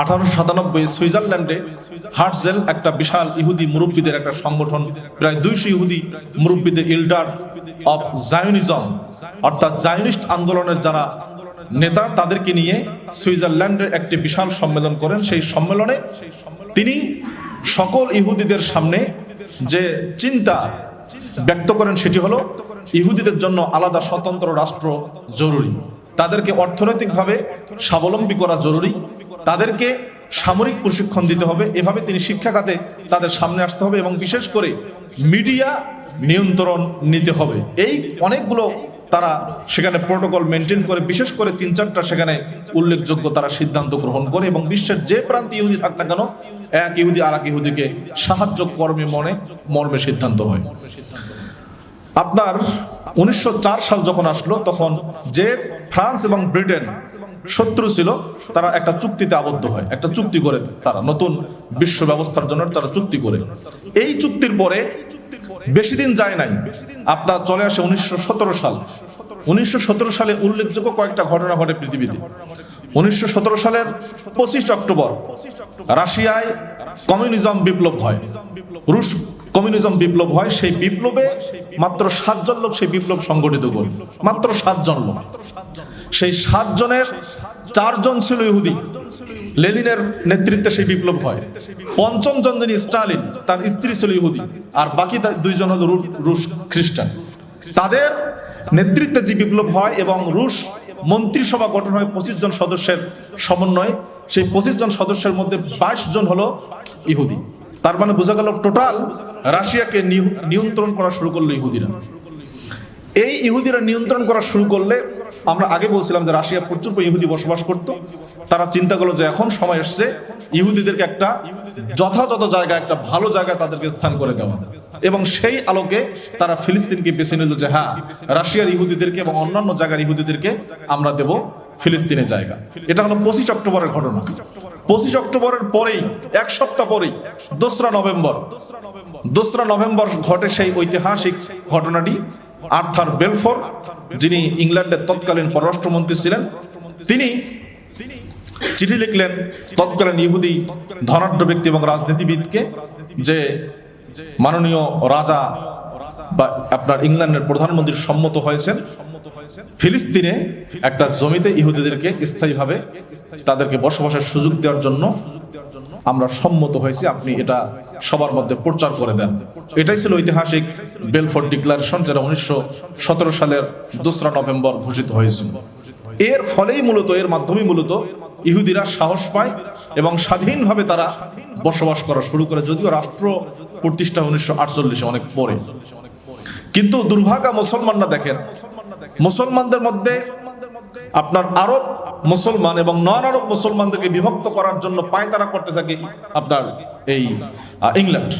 1897 সুইজারল্যান্ডে হার্টজেল একটা বিশাল ইহুদি মুরব্বীদের একটা সংগঠন, প্রায় 200 ইহুদি মুরব্বীদের ইল্ডার অফ জায়নিজম অর্থাৎ জায়নিস্ট আন্দোলনের যারা নেতা, তাদেরকে নিয়ে সুইজারল্যান্ডের একটি বিশাল সম্মেলন করেন। সেই সম্মেলনে তিনি সকল ইহুদিদের সামনে যে চিন্তা ব্যক্ত করেন সেটি হলো ইহুদিদের জন্য আলাদা স্বতন্ত্র রাষ্ট্র জরুরি, তাদেরকে অর্থনৈতিকভাবে স্বাবলম্বী করা জরুরি, তাদেরকে সামরিক প্রশিক্ষণ দিতে হবে, এভাবে তিনি শিক্ষা খাতে তাদের সামনে আসতে হবে এবং বিশেষ করে মিডিয়া নিয়ন্ত্রণ নিতে হবে। এই অনেকগুলো তারা সেখানে প্রোটোকল মেনটেন করে, বিশেষ করে 3-4টা সেখানে উল্লেখযোগ্য তারা সিদ্ধান্ত গ্রহণ করে এবং বিশ্বের যে প্রান্তে ইহুদি থাক না কেন এক ইহুদি আর এক ইহুদিকে সাহায্য কর্মে মর্মে সিদ্ধান্ত হয়। আপনার 1904 সাল যখন আসলো, তখন যে ফ্রান্স এবং ব্রিটেন শত্রু ছিল তারা একটা চুক্তিতে আবদ্ধ হয়, একটা চুক্তি করে, তারা নতুন বিশ্ব ব্যবস্থার জন্য তারা চুক্তি করে। এই চুক্তির পরে বেশি দিন যায় নাই, আপনার চলে আসে 1917 সাল। 1917 সালে উল্লেখযোগ্য কয়েকটা ঘটনা ঘটে পৃথিবীতে। 1917 সালের 25 অক্টোবর রাশিয়ায় কমিউনিজম বিপ্লব হয়, রুশ কমিউনিজম বিপ্লব হয়। সেই বিপ্লবে মাত্র 7 জন লোক সেই বিপ্লব সংগঠিত করে, মাত্র 7 জন লোক। সেই 7 জনের 4 জন ছিল ইহুদি, লেনিনের নেতৃত্বে সেই বিপ্লব হয়। 5ম জন যিনি স্টালিন, তার স্ত্রী ছিল ইহুদি, আর বাকি 2 জন হল রুশ খ্রিস্টান। তাদের নেতৃত্বে যে বিপ্লব হয় এবং রুশ মন্ত্রিসভা গঠন হয় 25 জন সদস্যের সমন্বয়ে। সেই 25 জন সদস্যের মধ্যে 22 জন হলো ইহুদি। তার মানে বোঝা গেল টোটাল রাশিয়াকে নিয়ন্ত্রণ করা শুরু করলো ইহুদিরা। এই ইহুদিরা নিয়ন্ত্রণ করা শুরু করলে, আমরা আগে বলছিলাম যে রাশিয়া প্রচুর ইহুদি বসবাস করত। তারা চিন্তা করলো যে এখন সময় এসছে ইহুদিদেরকে একটা যথাযথ জায়গায়, একটা ভালো জায়গায় তাদেরকে স্থান করে দেওয়া, এবং সেই আলোকে তারা ফিলিস্তিনকে বেছে নিল যে হ্যাঁ, রাশিয়ার ইহুদিদেরকে এবং অন্যান্য জায়গার ইহুদিদেরকে আমরা দেব ফিলিস্তিনের জায়গা। এটা হলো 25 অক্টোবরের ঘটনা। 25 অক্টোবরের পরেই, 1 সপ্তাহ পরেই 2রা নভেম্বর ঘটে সেই ঐতিহাসিক ঘটনাটি। আর্থার বেলফোর, যিনি ইংল্যান্ডের তৎকালীন পররাষ্ট্রমন্ত্রী ছিলেন, তিনি চিঠি লিখলেন তৎকালীন ইহুদি ধনাঢ্য ব্যক্তি এবং রাজনীতিবিদকে যে মাননীয় রাজা বা আপনার ইংল্যান্ডের প্রধানমন্ত্রী সম্মত হয়েছেন ফিলিস্তিনে একটা জমিতে ইহুদিদেরকে স্থায়ীভাবে তাদেরকে বসবাসের সুযোগ দেওয়ার জন্য আমরা সম্মত হয়েছি, আপনি এটা সবার মধ্যে প্রচার করে দেন। এটাই ছিল ঐতিহাসিক বেলফোর ডিক্লারেশন, যেটা 1917 সালের 2রা নভেম্বর ঘোষিত হয়েছিল। এর ফলেই মূলত, এর মাধ্যমেই মূলত ইহুদিরা সাহস পায় এবং স্বাধীনভাবে তারা বসবাস করা শুরু করে, যদিও রাষ্ট্র প্রতিষ্ঠা 1948 অনেক পরে। কিন্তু দুর্ভাগা মুসলমানরা দেখেন, মুসলমানদের মধ্যে আপনার আরব মুসলমান এবং নন আরব মুসলমানদেরকে বিভক্ত করার জন্য পায়তারা করতে থাকে আপনার এই ইংল্যান্ড।